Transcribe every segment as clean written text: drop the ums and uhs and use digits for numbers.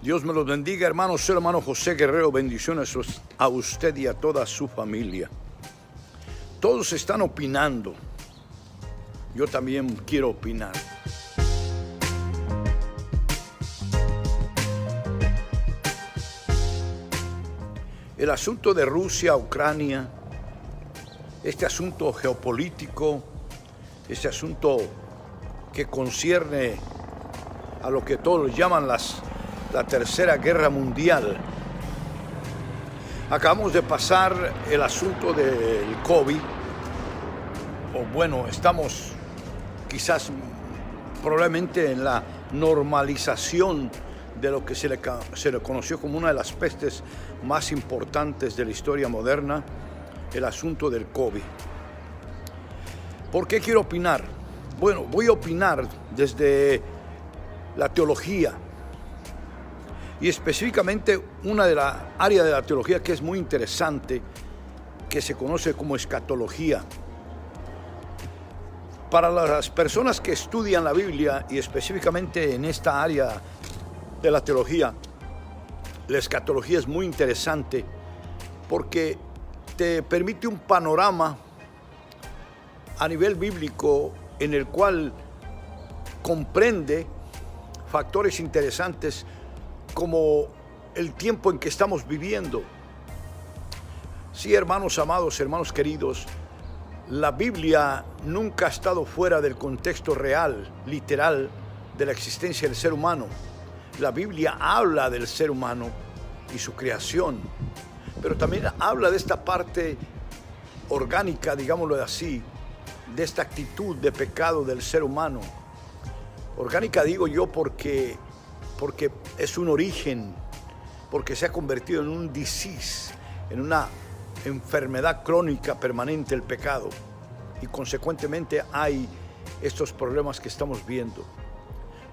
Dios me los bendiga, hermanos. Soy el hermano José Guerrero. Bendiciones a usted y a toda su familia. Todos están opinando. Yo también quiero opinar. El asunto de Rusia, Ucrania, este asunto geopolítico, este asunto que concierne a lo que todos llaman la Tercera Guerra Mundial. Acabamos de pasar el asunto del COVID, o bueno, estamos quizás probablemente en la normalización de lo que se le conoció como una de las pestes más importantes de la historia moderna, el asunto del COVID. ¿Por qué quiero opinar? Bueno, voy a opinar desde la teología y específicamente una de las áreas de la teología que es muy interesante, que se conoce como escatología. Para las personas que estudian la Biblia y específicamente en esta área de la teología, la escatología es muy interesante porque te permite un panorama a nivel bíblico en el cual comprende factores interesantes como el tiempo en que estamos viviendo. Sí, hermanos amados, hermanos queridos, la Biblia nunca ha estado fuera del contexto real, literal, de la existencia del ser humano. La Biblia habla del ser humano y su creación, pero también habla de esta parte orgánica, digámoslo así, de esta actitud de pecado del ser humano. Orgánica digo yo porque es un origen, porque se ha convertido en un disease, en una enfermedad crónica permanente el pecado, y consecuentemente hay estos problemas que estamos viendo.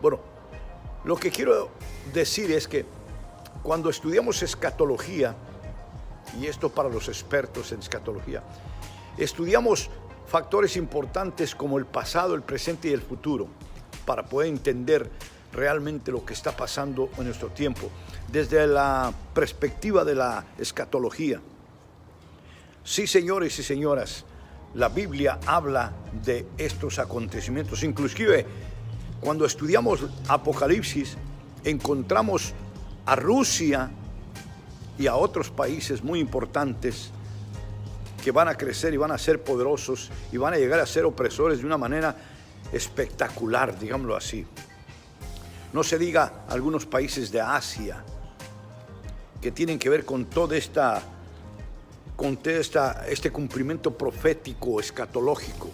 Bueno, lo que quiero decir es que cuando estudiamos escatología, y esto para los expertos en escatología, estudiamos factores importantes como el pasado, el presente y el futuro, para poder entender realmente lo que está pasando en nuestro tiempo, desde la perspectiva de la escatología. Sí, señores y señoras, la Biblia habla de estos acontecimientos. Inclusive, cuando estudiamos Apocalipsis, encontramos a Rusia y a otros países muy importantes que van a crecer y van a ser poderosos y van a llegar a ser opresores de una manera espectacular, digámoslo así. No se diga algunos países de Asia que tienen que ver con todo este cumplimiento profético, escatológico.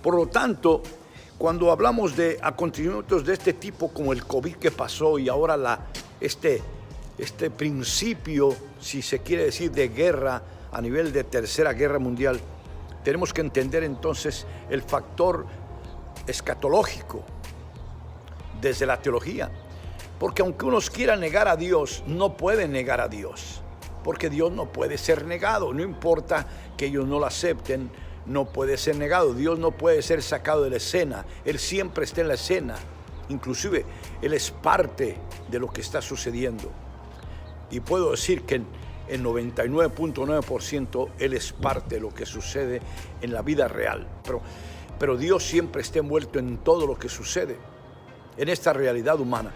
Por lo tanto, cuando hablamos de acontecimientos de este tipo, como el COVID que pasó y ahora este principio, si se quiere decir, de guerra a nivel de Tercera Guerra Mundial, tenemos que entender entonces el factor escatológico desde la teología, porque aunque unos quieran negar a Dios, no pueden negar a Dios, porque Dios no puede ser negado, no importa que ellos no lo acepten, no puede ser negado. Dios no puede ser sacado de la escena, Él siempre está en la escena, inclusive Él es parte de lo que está sucediendo, y puedo decir que en 99.9% Él es parte de lo que sucede en la vida real, pero Dios siempre está envuelto en todo lo que sucede en esta realidad humana.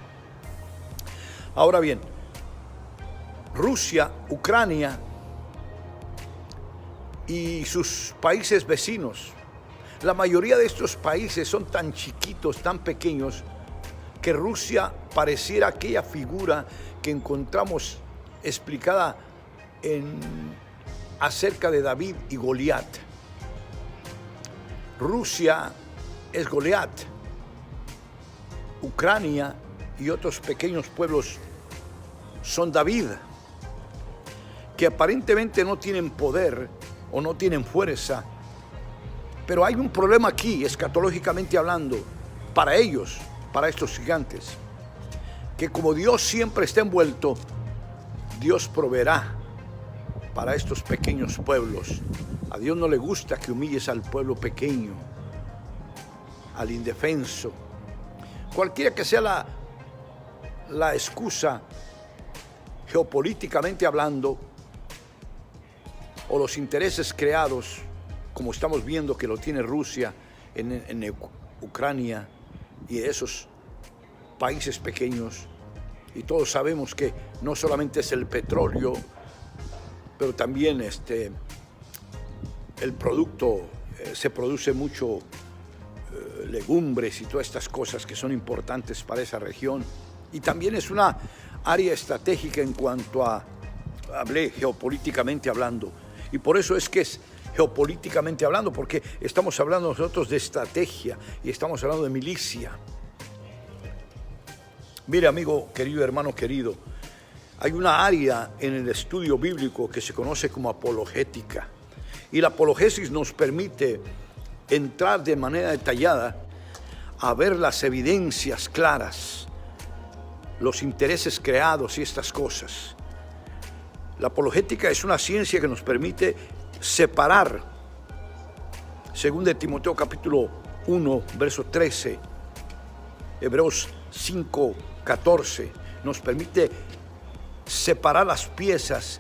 Ahora bien, Rusia, Ucrania y sus países vecinos, la mayoría de estos países son tan chiquitos, tan pequeños, que Rusia pareciera aquella figura que encontramos explicada acerca de David y Goliat. Rusia es Goliat. Ucrania y otros pequeños pueblos son David, que aparentemente no tienen poder o no tienen fuerza, pero hay un problema aquí, escatológicamente hablando, para ellos, para estos gigantes, que como Dios siempre está envuelto, Dios proveerá para estos pequeños pueblos. A Dios no le gusta que humilles al pueblo pequeño, al indefenso, cualquiera que sea la excusa, geopolíticamente hablando, o los intereses creados, como estamos viendo que lo tiene Rusia en Ucrania y esos países pequeños, y todos sabemos que no solamente es el petróleo, pero también el producto, se produce mucho legumbres y todas estas cosas que son importantes para esa región, y también es una área estratégica en cuanto a, hablé geopolíticamente hablando, y por eso es que es geopolíticamente hablando, porque estamos hablando nosotros de estrategia y estamos hablando de milicia. Mire, amigo querido, hermano querido, hay una área en el estudio bíblico que se conoce como apologética, y la apologésis nos permite entrar de manera detallada a ver las evidencias claras, los intereses creados y estas cosas. La apologética es una ciencia que nos permite separar, según de Timoteo capítulo 1, verso 13, Hebreos 5, 14, nos permite separar las piezas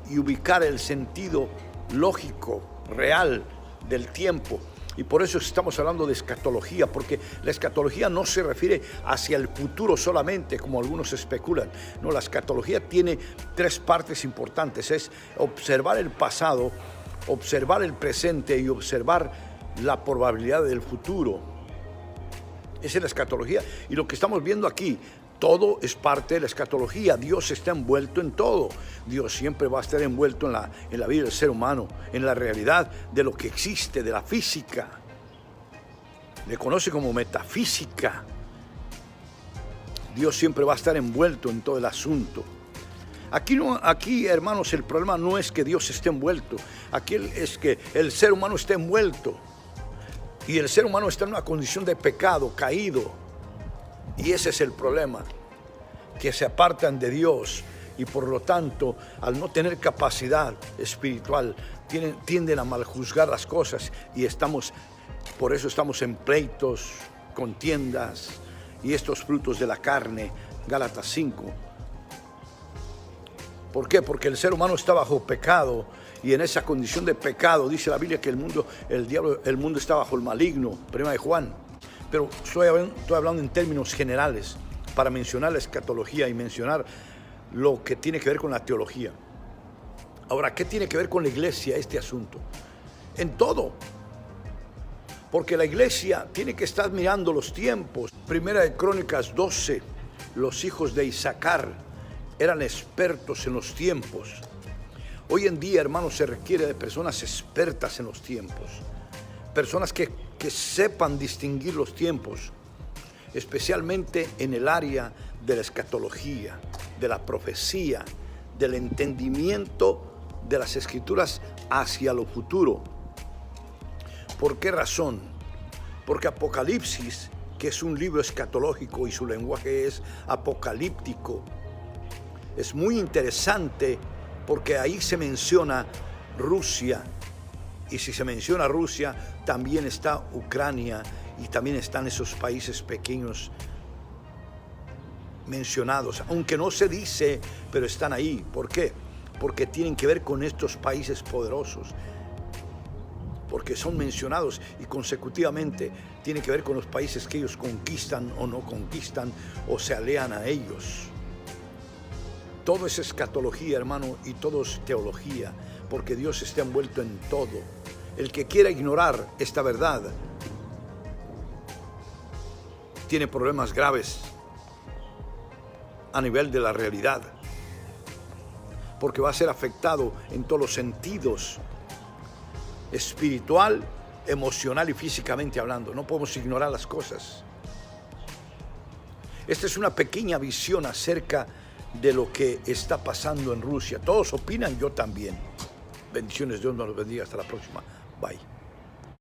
y ubicar el sentido lógico, real del tiempo. Y por eso estamos hablando de escatología, porque la escatología no se refiere hacia el futuro solamente, como algunos especulan. No, la escatología tiene tres partes importantes: es observar el pasado, observar el presente y observar la probabilidad del futuro. Esa es la escatología. Y lo que estamos viendo aquí, todo es parte de la escatología. Dios está envuelto en todo. Dios siempre va a estar envuelto en la vida del ser humano, en la realidad de lo que existe, de la física. Le conoce como metafísica. Dios siempre va a estar envuelto en todo el asunto. Aquí, hermanos, el problema no es que Dios esté envuelto. Aquí es que el ser humano está envuelto. Y el ser humano está en una condición de pecado, caído. Y ese es el problema, que se apartan de Dios y por lo tanto, al no tener capacidad espiritual, tienden a maljuzgar las cosas y por eso estamos en pleitos, contiendas y estos frutos de la carne, Gálatas 5. ¿Por qué? Porque el ser humano está bajo pecado y en esa condición de pecado dice la Biblia que el mundo está bajo el maligno, 1 Juan. Pero estoy hablando en términos generales para mencionar la escatología y mencionar lo que tiene que ver con la teología. Ahora, ¿qué tiene que ver con la iglesia este asunto? En todo. Porque la iglesia tiene que estar mirando los tiempos. Primera de Crónicas 12, los hijos de Isaacar eran expertos en los tiempos. Hoy en día, hermanos, se requiere de personas expertas en los tiempos. Personas que sepan distinguir los tiempos, especialmente en el área de la escatología, de la profecía, del entendimiento de las escrituras hacia lo futuro. ¿Por qué razón? Porque Apocalipsis, que es un libro escatológico y su lenguaje es apocalíptico, es muy interesante porque ahí se menciona Rusia. Y si se menciona Rusia, también está Ucrania y también están esos países pequeños mencionados. Aunque no se dice, pero están ahí. ¿Por qué? Porque tienen que ver con estos países poderosos. Porque son mencionados y consecutivamente tienen que ver con los países que ellos conquistan o no conquistan o se alean a ellos. Todo es escatología, hermano, y todo es teología, porque Dios está envuelto en todo. El que quiera ignorar esta verdad tiene problemas graves a nivel de la realidad, porque va a ser afectado en todos los sentidos, espiritual, emocional y físicamente hablando. No podemos ignorar las cosas. Esta es una pequeña visión acerca de lo que está pasando en Rusia. Todos opinan, yo también. Bendiciones, Dios nos los bendiga. Hasta la próxima. Bye.